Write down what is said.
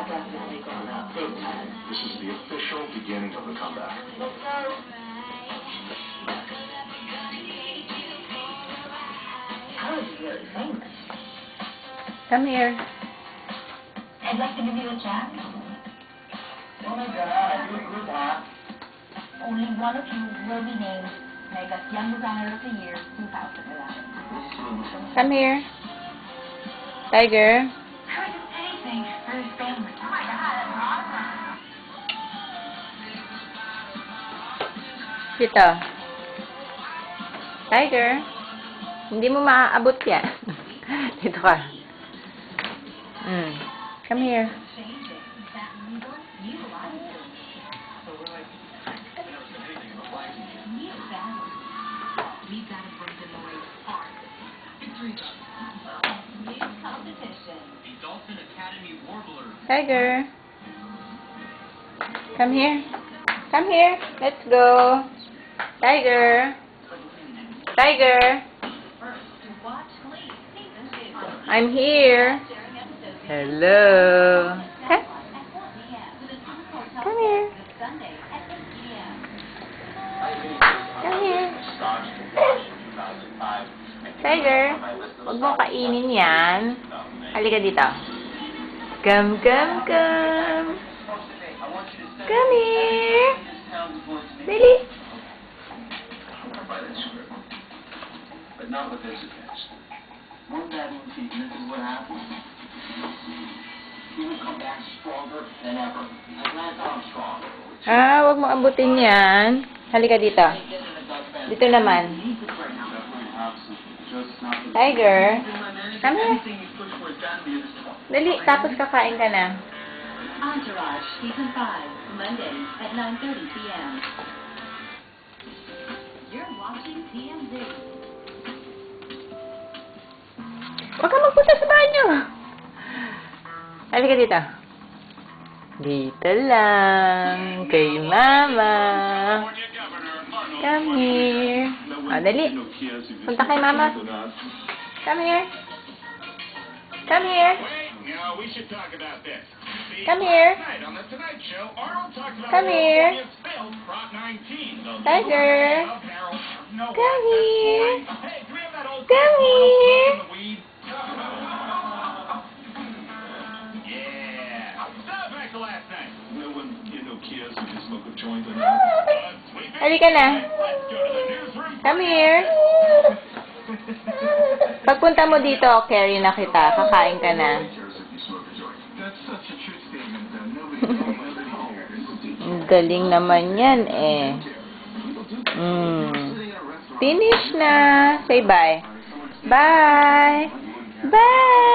Definitely grown up. This is the official beginning of the comeback. I was really famous. Come here. I'd like to give you a chance. Oh my God, you agree with that? Only one of you will be named Mega's Young Designer of the Year 2011. Come here. Tiger. I would do anything for his family. Oh my God, that's awesome. Dito. Tiger. Hindi mo maaabot yan. Dito ka. Come here. Tiger. Come here. Come here. Let's go. Tiger. Tiger. I'm here. Hello. Come. Come here. Come here. Tiger. Huwag mo kainin yan. Halika dito. Come, come, come. Come here. Dali. But not with this attached. One bad routine, this is what happens. He will come back stronger than ever. Like Lance Armstrong. Huwag mo abutin yan. Halika dito. Dito naman. Tiger. Come here. Dali, tapos kakain ka na. Entourage Season 5, Monday at 9:30 p.m. You're watching TMZ. Huwag ka magpunta sa banyo. Halika dito. Dito lang. Kay Mama. Come here. Dali. Punta kay Mama. Come here. Come here. Come here. Come here. Tiger. Come here. Come here. Halika na. Come here. Pagpunta mo dito, carry na kita. Kakain ka na. Ang galing naman yan eh. Finish na. Say bye. Bye. Bye.